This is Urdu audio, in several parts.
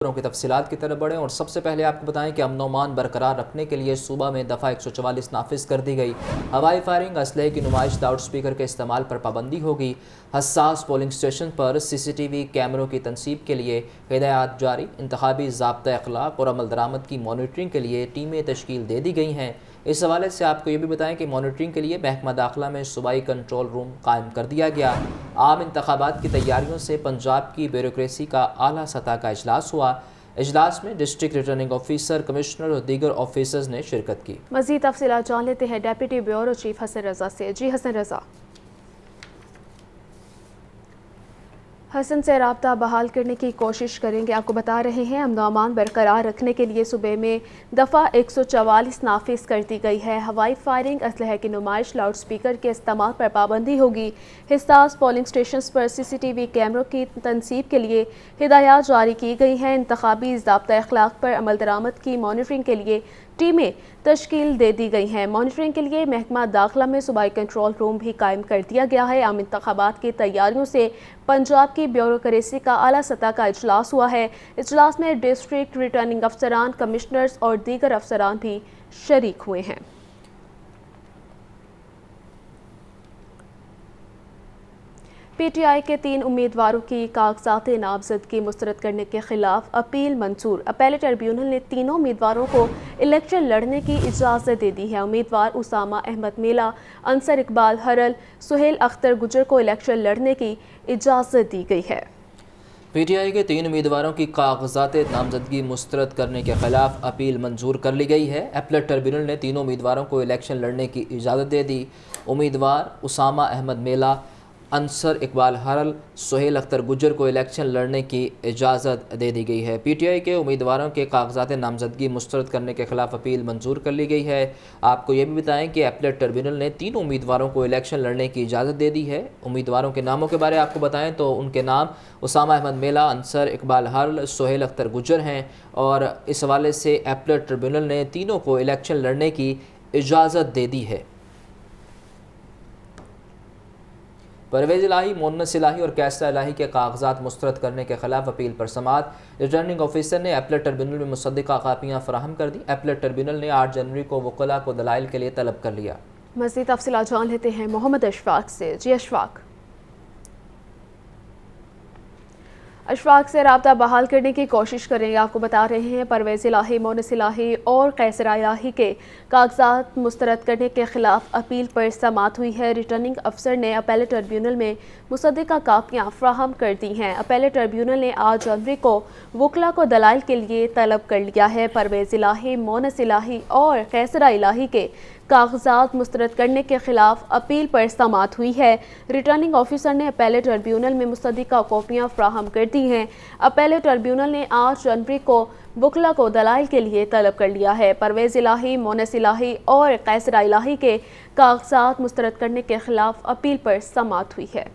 خبروں کی تفصیلات کی طرف بڑھیں اور سب سے پہلے آپ کو بتائیں کہ امن و امان برقرار رکھنے کے لیے صوبہ میں دفعہ 144 نافذ کر دی گئی۔ ہوائی فائرنگ، اسلحے کی نمائش، لاؤڈ سپیکر کے استعمال پر پابندی ہوگی۔ حساس پولنگ سٹیشن پر سی سی ٹی وی کیمروں کی تنصیب کے لیے ہدایات جاری۔ انتخابی ضابطہ اخلاق اور عمل درآمد کی مانیٹرنگ کے لیے ٹیمیں تشکیل دے دی گئی ہیں۔ اس حوالے سے آپ کو یہ بھی بتائیں کہ مانیٹرنگ کے لیے محکمہ داخلہ میں صوبائی کنٹرول روم قائم کر دیا گیا۔ عام انتخابات کی تیاریوں سے پنجاب کی بیوروکریسی کا اعلیٰ سطح کا اجلاس ہوا۔ اجلاس میں ڈسٹرکٹ ریٹرننگ آفیسر، کمشنر اور دیگر آفیسرز نے شرکت کی۔ مزید تفصیلات جان لیتے ہیں ڈیپٹی بیورو چیف حسن رضا سے۔ جی حسن رضا، حسن سے رابطہ بحال کرنے کی کوشش کریں گے۔ آپ کو بتا رہے ہیں امن و امان برقرار رکھنے کے لیے صوبے میں دفعہ 144 نافذ کر دی گئی ہے۔ ہوائی فائرنگ، اسلحے کی نمائش، لاؤڈ سپیکر کے استعمال پر پابندی ہوگی۔ حساس پولنگ سٹیشنز پر سی سی ٹی وی کیمروں کی تنصیب کے لیے ہدایات جاری کی گئی ہیں۔ انتخابی ضابطہ اخلاق پر عمل درآمد کی مانیٹرنگ کے لیے ٹیمیں تشکیل دے دی گئی ہیں۔ مانیٹرنگ کے لیے محکمہ داخلہ میں صوبائی کنٹرول روم بھی قائم کر دیا گیا ہے۔ عام انتخابات کی تیاریوں سے پنجاب کی بیوروکریسی کا اعلیٰ سطح کا اجلاس ہوا ہے۔ اجلاس میں ڈسٹرکٹ ریٹرننگ افسران، کمشنرز اور دیگر افسران بھی شریک ہوئے ہیں۔ پی ٹی آئی کے 3 امیدواروں کی کاغذات نامزدگی مسترد کرنے کے خلاف اپیل منظور۔ اپیلیٹ ٹریبیونل نے تینوں امیدواروں کو الیکشن لڑنے کی اجازت دے دی ہے۔ امیدوار اسامہ احمد میلا، انصر اقبال ہرل، سہیل اختر گجر کو الیکشن لڑنے کی اجازت دی گئی ہے۔ پی ٹی آئی کے 3 امیدواروں کی کاغذات نامزدگی مسترد کرنے کے خلاف اپیل منظور کر لی گئی ہے۔ اپیلیٹ ٹریبیونل نے تینوں امیدواروں کو الیکشن لڑنے کی اجازت دے دی۔ امیدوار اسامہ احمد میلا، انصر اقبال ہرل، سہیل اختر گجر کو الیکشن لڑنے کی اجازت دے دی گئی ہے۔ پی ٹی آئی کے امیدواروں کے کاغذات نامزدگی مسترد کرنے کے خلاف اپیل منظور کر لی گئی ہے۔ آپ کو یہ بھی بتائیں کہ اپیلیٹ ٹریبیونل نے تینوں امیدواروں کو الیکشن لڑنے کی اجازت دے دی ہے۔ امیدواروں کے ناموں کے بارے آپ کو بتائیں تو ان کے نام اسامہ احمد میلا، انصر اقبال ہرل، سہیل اختر گجر ہیں اور اس حوالے سے اپیلیٹ ٹریبیونل نے تینوں کو الیکشن لڑنے کی اجازت دے دی ہے۔ پرویز الہی، مونس الہی اور کیسرا الہی کے کاغذات مسترد کرنے کے خلاف اپیل پر سماعت۔ ریٹرننگ آفیسر نے اپیلیٹ ٹریبیونل میں مصدقہ کاپیاں فراہم کر دی۔ اپیلیٹ ٹریبیونل نے 8 جنوری کو وکلاء کو دلائل کے لیے طلب کر لیا۔ مزید تفصیلات جان لیتے ہیں محمد اشفاق سے۔ جی اشفاق، اشفاق سے رابطہ بحال کرنے کی کوشش کریں گے۔ آپ کو بتا رہے ہیں پرویز الہی، مونس الہی اور کیسرا الہی کے کاغذات مسترد کرنے کے خلاف اپیل پر سماعت ہوئی ہے۔ ریٹرننگ افسر نے اپیلیٹ ٹریبیونل میں مصدقہ کاپیاں فراہم کر دی ہیں۔ اپیلیٹ ٹریبیونل نے 8 جنوری کو وکلاء کو دلائل کے لیے طلب کر لیا ہے۔ پرویز الہی، مونس الہی اور کیسرا الہی کے کاغذات مسترد کرنے کے خلاف اپیل پر سماعت ہوئی ہے۔ ریٹرننگ آفیسر نے اپیلیٹ ٹریبیونل میں مصدقہ کاپیاں فراہم کر دی ہیں۔ اپیلیٹ ٹریبیونل نے 8 جنوری کو وکلاء کو دلائل کے لیے طلب کر لیا ہے۔ پرویز الہی، مونس الہی اور کیسرا الہی کے کاغذات مسترد کرنے کے خلاف اپیل پر سماعت ہوئی ہے۔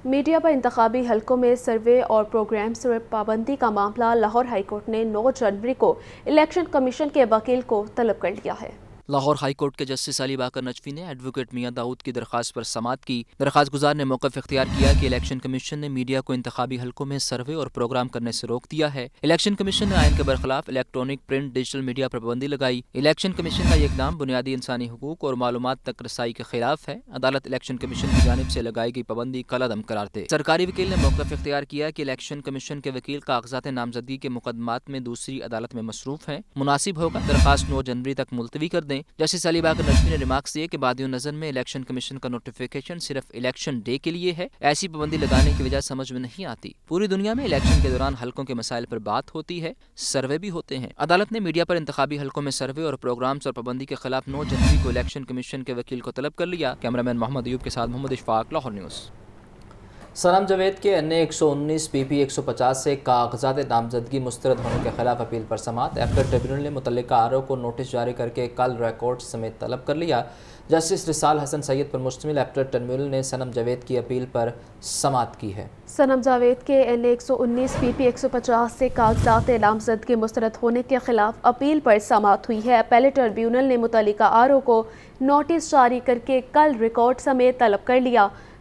میڈیا پر انتخابی حلقوں میں سروے اور پروگرامز پر پابندی کا معاملہ لاہور ہائی کورٹ نے 9 جنوری کو الیکشن کمیشن کے وکیل کو طلب کر لیا ہے۔ لاہور ہائی کورٹ کے جسٹس علی باقر نجفی نے ایڈوکیٹ میاں داؤد کی درخواست پر سماعت کی۔ درخواست گزار نے موقف اختیار کیا کہ الیکشن کمیشن نے میڈیا کو انتخابی حلقوں میں سروے اور پروگرام کرنے سے روک دیا ہے۔ الیکشن کمیشن نے آئین کے برخلاف الیکٹرانک، پرنٹ، ڈیجیٹل میڈیا پر پابندی لگائی۔ الیکشن کمیشن کا یہ اقدام بنیادی انسانی حقوق اور معلومات تک رسائی کے خلاف ہے۔ عدالت الیکشن کمیشن کی جانب سے لگائی گئی پابندی کالعدم قرار دے۔ سرکاری وکیل نے موقف اختیار کیا کہ الیکشن کمیشن کے وکیل کاغذات نامزدگی کے مقدمات میں دوسری عدالت میں مصروف ہیں، مناسب ہوگا درخواست 9 جنوری تک ملتوی کر دیں۔ جسٹس علی باقر نجفی نے ریمارکس دیے کہ بادی النظر میں الیکشن کمیشن کا نوٹیفیکیشن صرف الیکشن ڈے کے لیے ہے۔ ایسی پابندی لگانے کی وجہ سمجھ میں نہیں آتی۔ پوری دنیا میں الیکشن کے دوران حلقوں کے مسائل پر بات ہوتی ہے، سروے بھی ہوتے ہیں۔ عدالت نے میڈیا پر انتخابی حلقوں میں سروے اور پروگرامز اور پابندی کے خلاف 9 جنوری کو الیکشن کمیشن کے وکیل کو طلب کر لیا۔ کیمرامین محمد ایوب کے ساتھ محمد اشفاق، لاہور نیوز۔ سنم جاوید کے این اے 119 پی پی 150 سے کاغذات نامزدگی مسترد ہونے کے خلاف اپیل پر سماعت۔ اپیلیٹ ٹریبیونل نے متعلقہ آر او کو نوٹس جاری کر کے کل ریکارڈ سمیت طلب کر لیا۔ جسٹس رسال حسن سید پر مشتمل اپیلیٹ ٹریبیونل نے سنم جاوید کی اپیل پر سماعت کی ہے۔ سنم جاوید کے این اے 119 پی پی 150 سے کاغذات نامزدگی مسترد ہونے کے خلاف اپیل پر سماعت ہوئی ہے۔ اپیلیٹ ٹریبیونل نے متعلقہ آر او کو نوٹس جاری کر کے کل ریکارڈ سمیت طلب کر لیا۔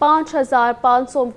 5500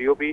BOP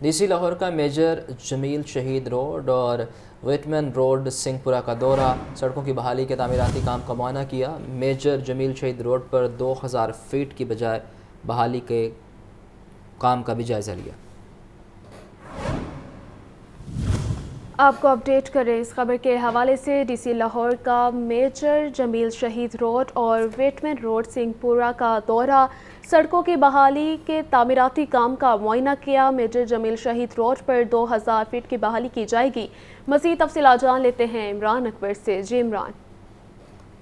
ڈی سی لاہور کا میجر جمیل شہید روڈ اور ویٹمن روڈ سنگھ پورہ کا دورہ، سڑکوں کی بحالی کے تعمیراتی کام کا معائنہ کیا۔ میجر جمیل شہید روڈ پر 2000 فیٹ کی بجائے بحالی کے کام کا بھی جائزہ لیا۔ آپ کو اپڈیٹ کریں اس خبر کے حوالے سے، ڈی سی لاہور کا میجر جمیل شہید روڈ اور ویٹمن روڈ سنگھ پورہ کا دورہ، سڑکوں کی بحالی کے تعمیراتی کام کا معائنہ کیا۔ میجر جمیل شہید روڈ پر 2000 فیٹ کی بحالی کی جائے گی۔ مزید تفصیلات جان لیتے ہیں عمران اکبر سے۔ جی عمران۔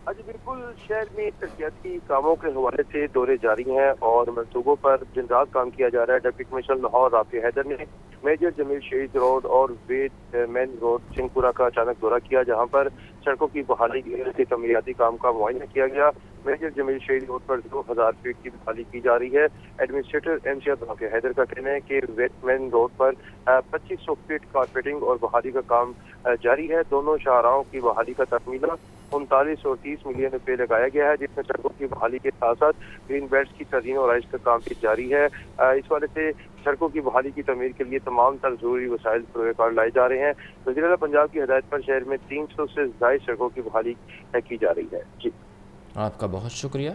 جی بالکل، شہر میں ترقیاتی کاموں کے حوالے سے دورے جاری ہیں اور منصوبوں پر دن رات کام کیا جا رہا ہے۔ ڈپٹی کمشنر لاہور رافع حیدر نے میجر جمیل شہید روڈ اور ویٹ مین روڈ سنگھ پورہ کا اچانک دورہ کیا، جہاں پر سڑکوں کی بحالی کے تعمیراتی کام کا معائنہ کیا گیا۔ میجر جمیل شہید روڈ پر 2000 فیٹ کی بحالی کی جا رہی ہے۔ ایڈمنسٹریٹر MCR رافع حیدر کا کہنا ہے کہ ویٹ مین روڈ پر 2500 فیٹ کارپیٹنگ اور بحالی کا کام جاری ہے۔ دونوں شاہراہوں کی بحالی کا تکمیلہ 39 اور 30 ملین روپے لگایا گیا ہے، جس میں سڑکوں کی بحالی کے ساتھ ساتھ گرین بیلٹس کی تزئین اور آرائش کا کام بھی جاری ہے۔ اس والے سے سڑکوں کی بحالی کی تعمیر کے لیے تمام تر ضروری وسائل پر کار لائے جا رہے ہیں۔ وزیر اعلیٰ پنجاب کی ہدایت پر شہر میں 300 سے زائد سڑکوں کی بحالی کی جا رہی ہے۔ جی آپ کا بہت شکریہ۔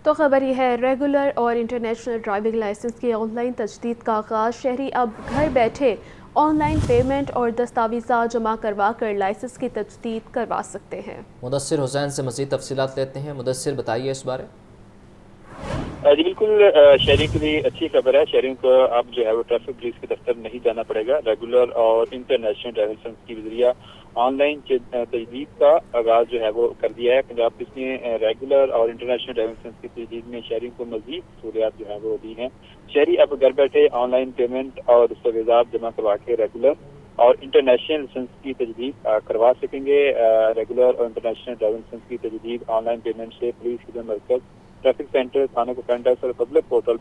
تو خبر یہ ہے، ریگولر اور انٹرنیشنل ڈرائیونگ لائسنس کی آن لائن تجدید کا آغاز۔ شہری اب گھر بیٹھے آن لائن پیمنٹ اور دستاویزات جمع کروا کر لائسنس کی تجدید کروا سکتے ہیں۔ مدثر حسین سے مزید تفصیلات لیتے ہیں۔ مدثر بتائیے اس بارے۔ جی بالکل، شہریوں کے لیے اچھی خبر ہے۔ شہریوں کو اب جو ہے وہ ٹریفک پولیس کے دفتر نہیں جانا پڑے گا۔ ریگولر اور انٹرنیشنل ڈرائیونگ لائسنس کے ذریعہ آن لائن تجدید کا آغاز جو ہے وہ کر دیا ہے۔ پنجاب پولیس نے ریگولر اور انٹرنیشنل ڈرائیونگ لائسنس کی تجدید میں شہریوں کو مزید سہولیات جو ہے وہ دی ہیں۔ شہری اب گھر بیٹھے آن لائن پیمنٹ اور دستاویزات جمع کروا کے ریگولر اور انٹرنیشنل لائسنس کی تجدید کروا سکیں گے۔ ریگولر اور انٹرنیشنل ڈرائیونگ لائسنس کی تجدید آن لائن پیمنٹ سے پولیس خدمت مرکز، ٹریفک سینٹر، تھانوں کو سینٹرز اور پبلک پورٹل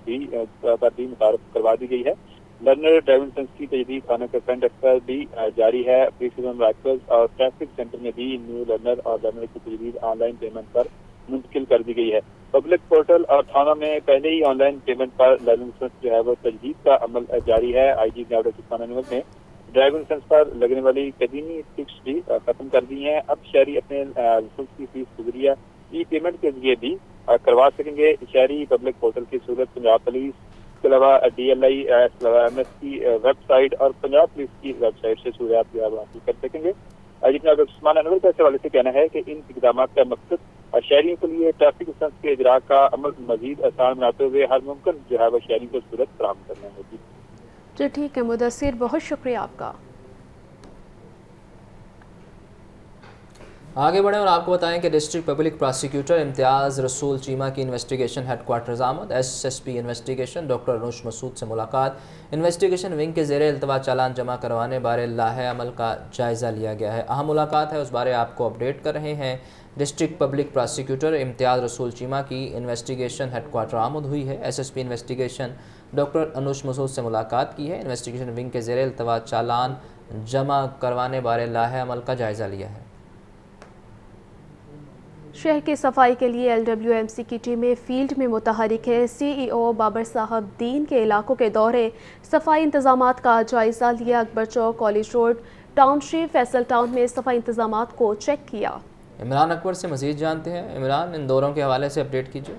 پر بھی متعارف کروا دی گئی ہے۔ لرنر ڈرائیونگ لائسنس کی تجدید تھانوں کے سینٹر پر بھی جاری ہے۔ پولیس خدمت مرکز اور ٹریفک سینٹر میں بھی نیو لرنر اور لرنر کی تجدید آن لائن پیمنٹ پر منتقل کر دی گئی ہے۔ پبلک پورٹل اور تھانوں میں پہلے ہی آن لائن پیمنٹ پر لرننگ لائسنس جو ہے وہ تجدید کا عمل جاری ہے۔ IG انور نے ڈرائیونگ لائسنس پر لگنے والی قدیمی ٹکس بھی ختم کر دی ہیں۔ اب شہری اپنے لائسنس کی فیس کے ذریعہ ای پیمنٹ کے ذریعے بھی کروا سکیں گے۔ شہری پبلک پورٹل کی سہولت پنجاب پولیس کے علاوہ DLI MS کی ویب سائٹ اور پنجاب پولیس کی ویب سائٹ سے سہولیات جو ہے وہ حاصل کر سکیں گے۔ جناب عثمان انور کا اس حوالے سے کہنا ہے کہ ان اقدامات کا مقصد شہریوں کے لیے ٹریفک لائسنس کے اجراء کا عمل مزید آسان بناتے ہوئے ہر ممکن جو ہے وہ شہریوں کو سہولت فراہم کرنا ہوگی۔ جی ٹھیک ہے مدثر، بہت شکریہ آپ کا۔ آگے بڑھیں اور آپ کو بتائیں کہ ڈسٹرکٹ پبلک پراسیکیوٹر امتیاز رسول چیمہ کی انویسٹیگیشن ہیڈ کوارٹرز آمد۔ SSP انویسٹیگیشن ڈاکٹر انوش مسعود سے ملاقات۔ انویسٹیگیشن ونگ کے زیر التوا چالان جمع کروانے بارے لاہے عمل کا جائزہ لیا گیا ہے۔ اہم ملاقات ہے، اس بارے آپ کو اپڈیٹ کر رہے ہیں۔ ڈسٹرکٹ پبلک پراسیکیوٹر امتیاز رسول چیمہ کی انویسٹیگیشن ہیڈ کوارٹر آمد ہوئی ہے۔ SSP انویسٹیگیشن ڈاکٹر انوش مسعود سے ملاقات کی ہے۔ انویسٹیگیشن ونگ کے زیر التوا چالان جمع کروانے بارے لاہے عمل کا جائزہ لیا ہے۔ شہر کی صفائی کے لیے LWMC کی ٹیمیں فیلڈ میں متحرک ہے۔ CEO بابر صاحب دین کے علاقوں کے دورے صفائی انتظامات کا جائزہ لیا۔ اکبر چوک، کالج روڈ، ٹاؤن شپ، فیصل ٹاؤن میں صفائی انتظامات کو چیک کیا۔ عمران اکبر سے مزید جانتے ہیں۔ عمران، ان دوروں کے حوالے سے اپڈیٹ کیجیے۔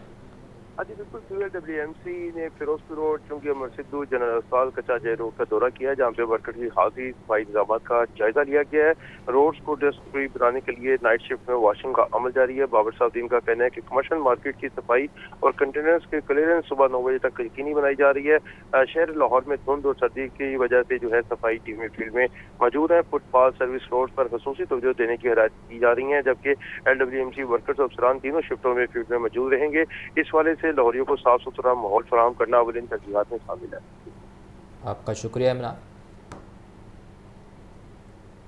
جی بالکل، LWMC نے فیروزپور روڈ، چونکہ عمر سدھو جنرل اسپتال، کچا جے روڈ کا دورہ کیا ہے، جہاں پہ ورکر کی حاضری صفائی انتظامات کا جائزہ لیا گیا ہے۔ روڈز کو ڈسٹ فری بنانے کے لیے نائٹ شفٹ میں واشنگ کا عمل جاری ہے۔ بابر صاحب دین کا کہنا ہے کہ کمرشل مارکیٹ کی صفائی اور کنٹینرز کے کلیئرنس صبح 9 بجے تک یقینی بنائی جا رہی ہے۔ شہر لاہور میں دھند اور سردی کی وجہ سے جو ہے صفائی ٹیمیں فیلڈ میں موجود ہیں۔ فٹ پاتھ سروس روڈ پر خصوصی توجہ دینے کی ہدایت کی جا رہی ہیں، جبکہ LWMC ورکرز اور افسران تینوں شفٹوں میں فیلڈ میں موجود رہیں گے۔ اس والے سے لاہوریوں کو صاف ستھرا ماحول فراہم کرنا اولین ترجیحات میں شامل ہے۔ آپ کا شکریہ عمران۔